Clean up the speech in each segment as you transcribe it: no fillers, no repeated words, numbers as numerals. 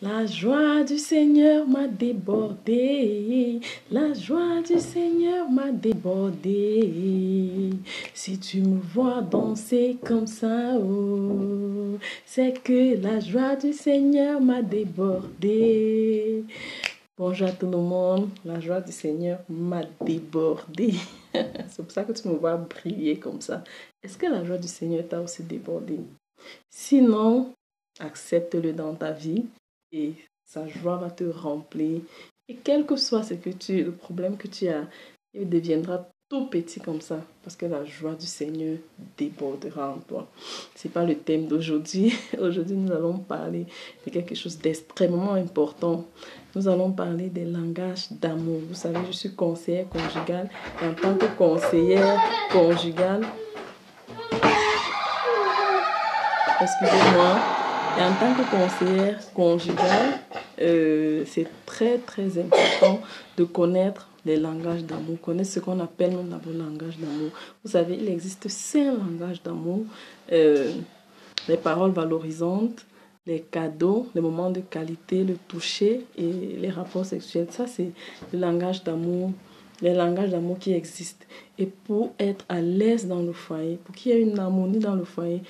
La joie du Seigneur m'a débordé. La joie du Seigneur m'a débordé. Si tu me vois danser comme ça, oh, c'est que la joie du Seigneur m'a débordé. Bonjour à tout le monde. La joie du Seigneur m'a débordé. C'est pour ça que tu me vois briller comme ça. Est-ce que la joie du Seigneur t'a aussi débordé? Sinon, accepte-le dans ta vie et sa joie va te remplir. Et quel que soit le problème que tu as, il deviendra tout petit comme ça parce que la joie du Seigneur débordera en toi. C'est pas le thème d'aujourd'hui. Aujourd'hui, nous allons parler de quelque chose d'extrêmement important. Nous allons parler des langages d'amour. Vous savez, je suis conseillère conjugale. En tant que conseillère conjugale, excusez-moi. Et en tant que conseillère conjugale, c'est très très important de connaître les langages d'amour, connaître ce qu'on appelle même le langage d'amour. Vous savez, il existe 5 langages d'amour. Les paroles valorisantes, les cadeaux, les moments de qualité, le toucher et les rapports sexuels. Ça, c'est le langage d'amour, les langages d'amour qui existent. Et pour être à l'aise dans le foyer, pour qu'il y ait une harmonie dans le foyer,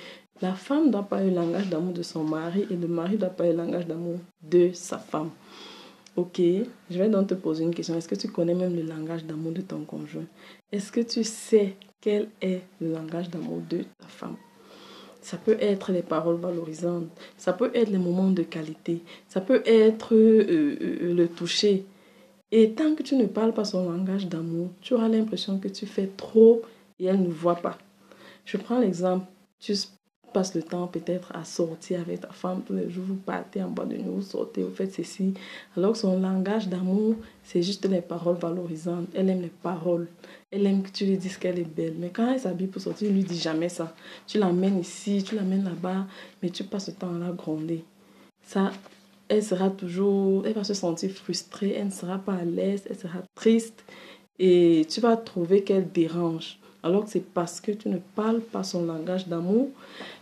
la femme ne doit pas avoir le langage d'amour de son mari et le mari ne doit pas avoir le langage d'amour de sa femme. Ok, je vais donc te poser une question. Est-ce que tu connais même le langage d'amour de ton conjoint? Est-ce que tu sais quel est le langage d'amour de ta femme? Ça peut être les paroles valorisantes, ça peut être les moments de qualité, ça peut être le toucher. Et tant que tu ne parles pas son langage d'amour, tu auras l'impression que tu fais trop et elle ne voit pas. Je prends l'exemple, tu passes le temps peut-être à sortir avec ta femme tous les jours, vous partez en bas de nuit, vous sortez, vous faites ceci. Alors que son langage d'amour, c'est juste les paroles valorisantes. Elle aime les paroles. Elle aime que tu lui dises qu'elle est belle. Mais quand elle s'habille pour sortir, tu ne lui dis jamais ça. Tu l'amènes ici, tu l'amènes là-bas, mais tu passes le temps à la gronder. Ça, elle sera toujours, elle va se sentir frustrée, elle ne sera pas à l'aise, elle sera triste et tu vas trouver qu'elle dérange. Alors que c'est parce que tu ne parles pas son langage d'amour,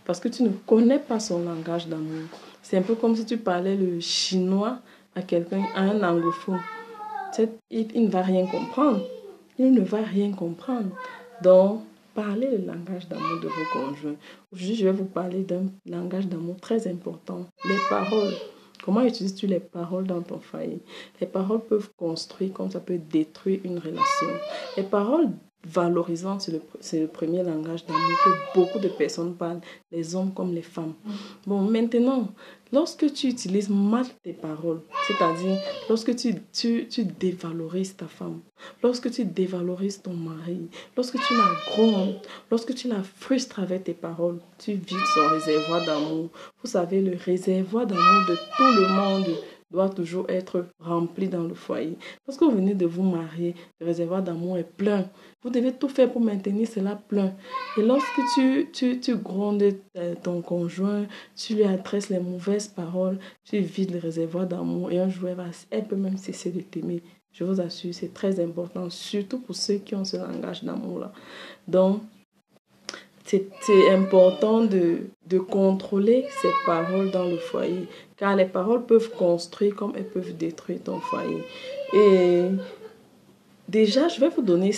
parce que tu ne connais pas son langage d'amour. C'est un peu comme si tu parlais le chinois à quelqu'un, à un anglophone. Il ne va rien comprendre. Il ne va rien comprendre. Donc, parlez le langage d'amour de vos conjoints. Aujourd'hui, je vais vous parler d'un langage d'amour très important, les paroles. Comment utilises-tu les paroles dans ton foyer? Les paroles peuvent construire comme ça peut détruire une relation. Les paroles valorisantes, c'est le premier langage d'amour que beaucoup de personnes parlent, les hommes comme les femmes. Bon, maintenant, lorsque tu utilises mal tes paroles, c'est-à-dire lorsque tu dévalorises ta femme, lorsque tu dévalorises ton mari, lorsque tu la grondes, lorsque tu la frustres avec tes paroles, tu vides son réservoir d'amour. Vous savez, le réservoir d'amour de tout le monde doit toujours être rempli dans le foyer. Lorsque vous venez de vous marier, le réservoir d'amour est plein. Vous devez tout faire pour maintenir cela plein. Et lorsque tu grondes ton conjoint, tu lui adresses les mauvaises paroles, tu vides le réservoir d'amour et un jour, elle peut même cesser de t'aimer. Je vous assure, c'est très important, surtout pour ceux qui ont ce langage d'amour-là. Donc, c'est important de contrôler ces paroles dans le foyer, car les paroles peuvent construire comme elles peuvent détruire ton foyer. Et déjà, je vais vous donner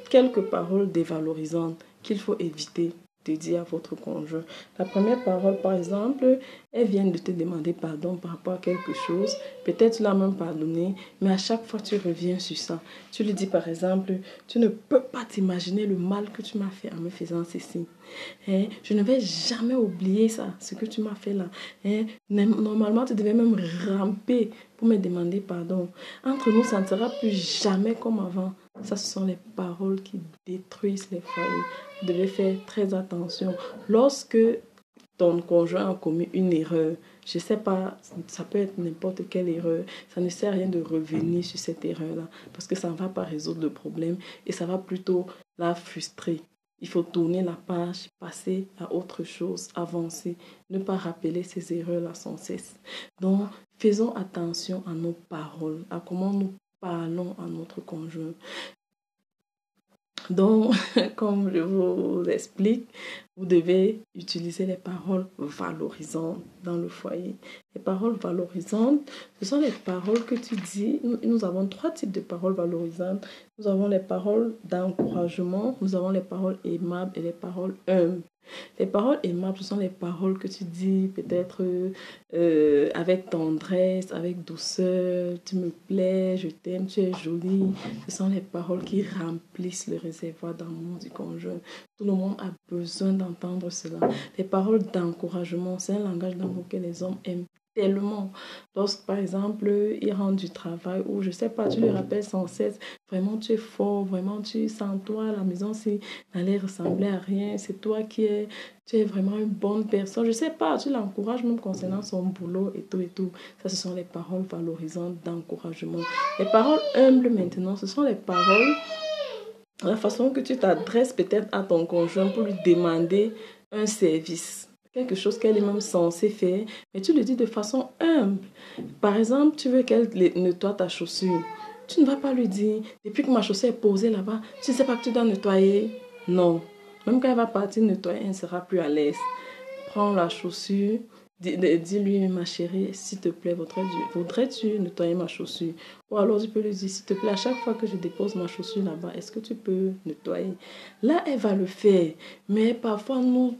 quelques paroles dévalorisantes qu'il faut éviter de dire à votre conjoint. La première parole, par exemple, elle vient de te demander pardon par rapport à quelque chose. Peut-être tu l'as même pardonné, mais à chaque fois tu reviens sur ça. Tu lui dis par exemple, tu ne peux pas t'imaginer le mal que tu m'as fait en me faisant ceci. Je ne vais jamais oublier ça, ce que tu m'as fait là. Normalement, tu devais même ramper pour me demander pardon. Entre nous, ça ne sera plus jamais comme avant. Ça, ce sont les paroles qui détruisent les foyers. Vous devez faire très attention. Lorsque ton conjoint a commis une erreur, je ne sais pas, ça peut être n'importe quelle erreur, ça ne sert à rien de revenir sur cette erreur-là parce que ça ne va pas résoudre le problème et ça va plutôt la frustrer. Il faut tourner la page, passer à autre chose, avancer, ne pas rappeler ces erreurs-là sans cesse. Donc, faisons attention à nos paroles, à comment nous parlons à notre conjoint. Donc, comme je vous explique, vous devez utiliser les paroles valorisantes dans le foyer. Les paroles valorisantes, ce sont les paroles que tu dis. Nous avons 3 types de paroles valorisantes. Nous avons les paroles d'encouragement, nous avons les paroles aimables et les paroles humbles. Les paroles aimables, ce sont les paroles que tu dis peut-être avec tendresse, avec douceur. Tu me plais, je t'aime, tu es jolie. Ce sont les paroles qui remplissent le réservoir d'amour du conjoint. Tout le monde a besoin d'entendre cela. Les paroles d'encouragement, c'est un langage d'amour que les hommes aiment tellement. Lorsque, par exemple, ils rentrent du travail ou je sais pas, tu le rappelles sans cesse, vraiment tu es fort, vraiment tu sens toi, la maison si n'allait ressembler à rien, c'est toi tu es vraiment une bonne personne. Je sais pas, tu l'encourages même concernant son boulot et tout et tout. Ça, ce sont les paroles valorisantes d'encouragement. Les paroles humbles maintenant, ce sont les paroles, la façon que tu t'adresses peut-être à ton conjoint pour lui demander un service. Quelque chose qu'elle est même censée faire, mais tu le dis de façon humble. Par exemple, tu veux qu'elle nettoie ta chaussure. Tu ne vas pas lui dire, depuis que ma chaussure est posée là-bas, tu ne sais pas que tu dois nettoyer. Non. Même quand elle va partir nettoyer, elle ne sera plus à l'aise. Prends la chaussure, dis-lui, ma chérie, s'il te plaît, voudrais-tu nettoyer ma chaussure? Ou alors tu peux lui dire, s'il te plaît, à chaque fois que je dépose ma chaussure là-bas, est-ce que tu peux nettoyer? Là, elle va le faire. Mais parfois, nous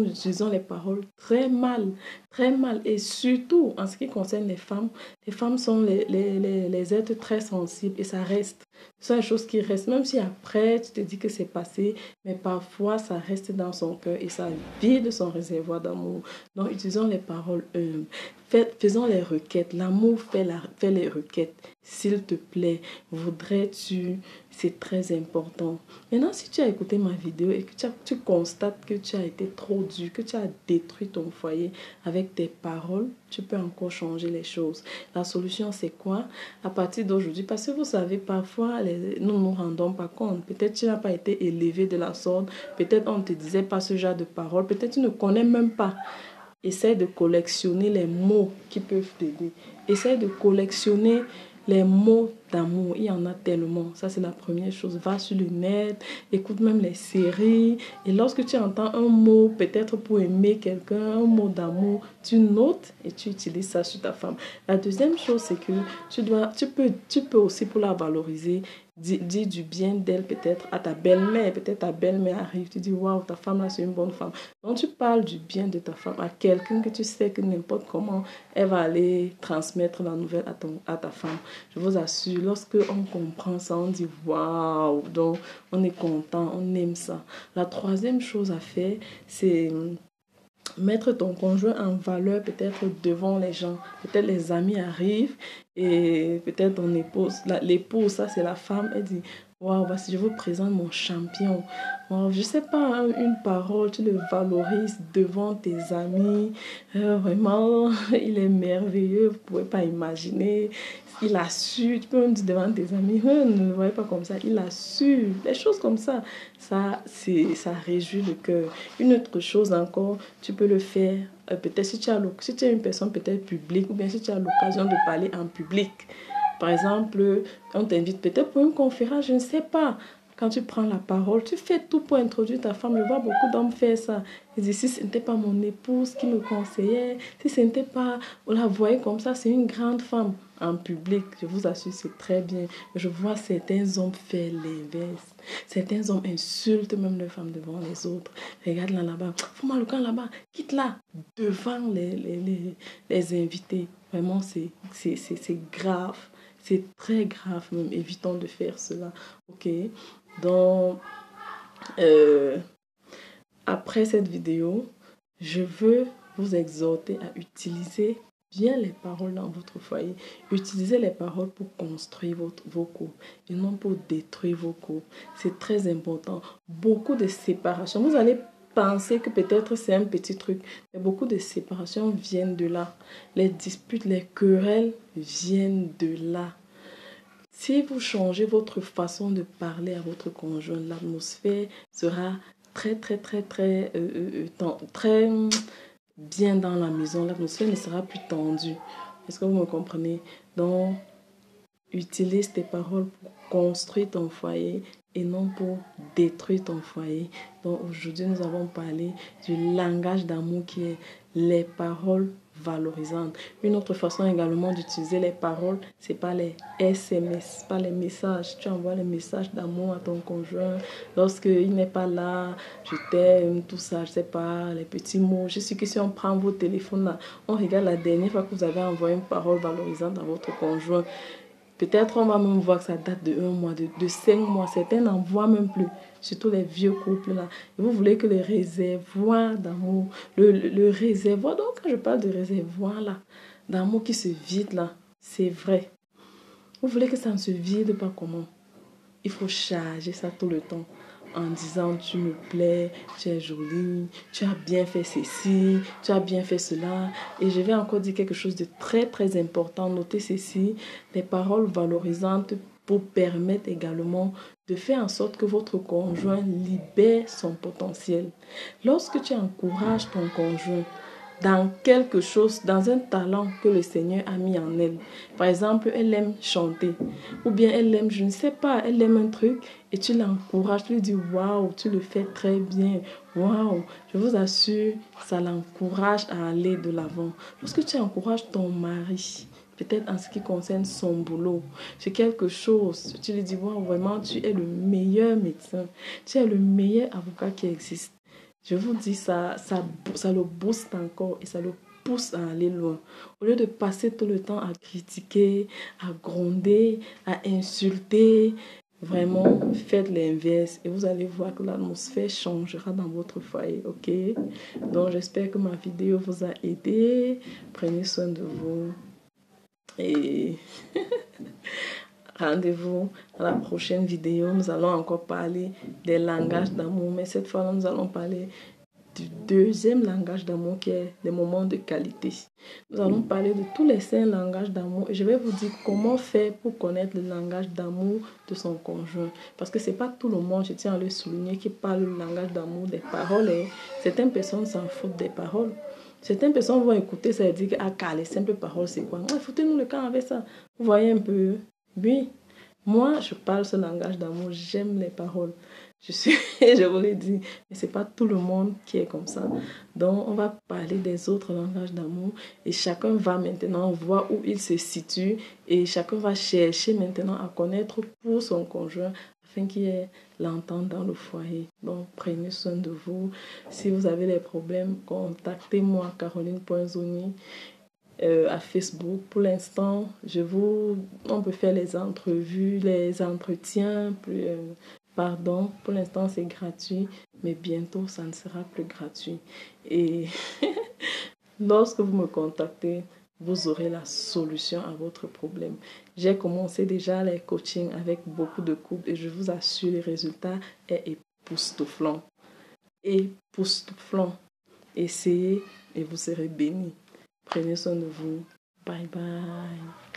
utilisons les paroles très mal. Très mal. Et surtout, en ce qui concerne les femmes sont les êtres très sensibles et ça reste. Ce sont des choses qui restent. Même si après, tu te dis que c'est passé, mais parfois, ça reste dans son cœur et ça vide son réservoir d'amour. Donc, utilisons les paroles humbles. Faisons les requêtes. L'amour fait les requêtes. S'il te plaît, voudrais-tu? C'est très important. Maintenant, si tu as écouté ma vidéo et que tu constates que tu as été trop dur, que tu as détruit ton foyer avec tes paroles, tu peux encore changer les choses. La solution, c'est quoi? À partir d'aujourd'hui, parce que vous savez, parfois, nous ne nous rendons pas compte. Peut-être tu n'as pas été élevé de la sorte. Peut-être on ne te disait pas ce genre de paroles. Peut-être tu ne connais même pas. Essaye de collectionner les mots qui peuvent t'aider. Essaye de collectionner les mots d'amour. Il y en a tellement. Ça, c'est la première chose. Va sur le net, écoute même les séries. Et lorsque tu entends un mot, peut-être pour aimer quelqu'un, un mot d'amour, tu notes et tu utilises ça sur ta femme. La deuxième chose, c'est que tu peux aussi, pour la valoriser, dis du bien d'elle peut-être à ta belle-mère. Peut-être ta belle-mère arrive, tu dis, waouh, ta femme là, c'est une bonne femme. Donc, tu parles du bien de ta femme à quelqu'un que tu sais que n'importe comment, elle va aller transmettre la nouvelle à ta femme. Je vous assure, lorsque on comprend ça, on dit waouh, donc on est content, on aime ça. La troisième chose à faire, c'est mettre ton conjoint en valeur peut-être devant les gens. Peut-être les amis arrivent et peut-être ton épouse, l'épouse, ça c'est la femme, elle dit waouh, voici, je vous présente mon champion. Wow, je sais pas, hein, une parole, tu le valorises devant tes amis. Vraiment, il est merveilleux, vous pouvez pas imaginer. Il a su, tu peux même dire devant tes amis, ne le voyez pas comme ça, il a su. Des choses comme ça, ça réjouit le cœur. Une autre chose encore, tu peux le faire, peut-être si tu es une personne peut-être publique, ou bien si tu as l'occasion de parler en public. Par exemple, on t'invite peut-être pour une conférence, je ne sais pas. Quand tu prends la parole, tu fais tout pour introduire ta femme. Je vois beaucoup d'hommes faire ça. Ils disent, si ce n'était pas mon épouse qui me conseillait, si ce n'était pas, on la voyait comme ça, c'est une grande femme. En public, je vous assure, c'est très bien. Je vois certains hommes faire l'inverse. Certains hommes insultent même leurs femmes devant les autres. Regarde là-bas, fous-moi le camp là-bas, quitte-la devant les invités. Vraiment, c'est grave. C'est très grave même. Évitons de faire cela. Ok? Donc, après cette vidéo, je veux vous exhorter à utiliser bien les paroles dans votre foyer. Utilisez les paroles pour construire vos couples et non pour détruire vos couples. C'est très important. Beaucoup de séparations. Vous allez penser que peut-être c'est un petit truc, mais beaucoup de séparations viennent de là. Les disputes, les querelles viennent de là. Si vous changez votre façon de parler à votre conjoint, l'atmosphère sera très bien dans la maison. L'atmosphère ne sera plus tendue. Est-ce que vous me comprenez? Donc, Utilise tes paroles pour construire ton foyer et non pour détruire ton foyer. Donc aujourd'hui, nous avons parlé du langage d'amour qui est les paroles valorisantes. Une autre façon également d'utiliser les paroles, c'est pas les SMS, pas les messages. Tu envoies les messages d'amour à ton conjoint lorsqu'il n'est pas là, je t'aime, tout ça, je sais pas, les petits mots. Je suis que si on prend vos téléphones là, on regarde la dernière fois que vous avez envoyé une parole valorisante à votre conjoint. Peut-être on va même voir que ça date de 1 mois, de 5 mois. Certains n'en voient même plus. Surtout les vieux couples là. Et vous voulez que le réservoir d'amour, le réservoir, donc quand je parle de réservoir là, d'amour qui se vide là, c'est vrai. Vous voulez que ça ne se vide pas comment? Il faut charger ça tout le temps en disant tu me plais, tu es jolie, tu as bien fait ceci, tu as bien fait cela. Et je vais encore dire quelque chose de très très important. Notez ceci, les paroles valorisantes pour permettre également de faire en sorte que votre conjoint libère son potentiel. Lorsque tu encourages ton conjoint dans quelque chose, dans un talent que le Seigneur a mis en elle. Par exemple, elle aime chanter. Ou bien elle aime, je ne sais pas, elle aime un truc et tu l'encourages, tu lui dis waouh, tu le fais très bien. Waouh, je vous assure, ça l'encourage à aller de l'avant. Lorsque tu encourages ton mari, peut-être en ce qui concerne son boulot, c'est quelque chose, tu lui dis waouh, vraiment, tu es le meilleur médecin, tu es le meilleur avocat qui existe. Je vous dis, ça le booste encore et ça le pousse à aller loin. Au lieu de passer tout le temps à critiquer, à gronder, à insulter, vraiment, faites l'inverse et vous allez voir que l'atmosphère changera dans votre foyer, ok? Donc, j'espère que ma vidéo vous a aidé. Prenez soin de vous et rendez-vous à la prochaine vidéo. Nous allons encore parler des langages d'amour, mais cette fois, nous allons parler du deuxième langage d'amour qui est les moments de qualité. Nous allons parler de tous les 5 langages d'amour et je vais vous dire comment faire pour connaître le langage d'amour de son conjoint. Parce que c'est pas tout le monde, je tiens à le souligner, qui parle le langage d'amour des paroles. Et certaines personnes s'en foutent des paroles. Certaines personnes vont écouter ça et dire ah, les simples paroles, c'est quoi? Foutez-nous le camp avec ça. Vous voyez un peu? Oui. Moi, je parle ce langage d'amour, j'aime les paroles. Je vous l'ai dit, mais c'est pas tout le monde qui est comme ça. Donc, on va parler des autres langages d'amour et chacun va maintenant voir où il se situe et chacun va chercher maintenant à connaître pour son conjoint afin qu'il y ait l'entente dans le foyer. Donc, prenez soin de vous. Si vous avez des problèmes, contactez-moi caroline.zoni à Facebook. Pour l'instant, on peut faire les entrevues, les entretiens. Pardon, pour l'instant c'est gratuit, mais bientôt ça ne sera plus gratuit. Et lorsque vous me contactez, vous aurez la solution à votre problème. J'ai commencé déjà les coachings avec beaucoup de couples et je vous assure, le résultat est époustouflant. Époustouflant. Essayez et vous serez bénis. Prenez soin de vous. Bye bye.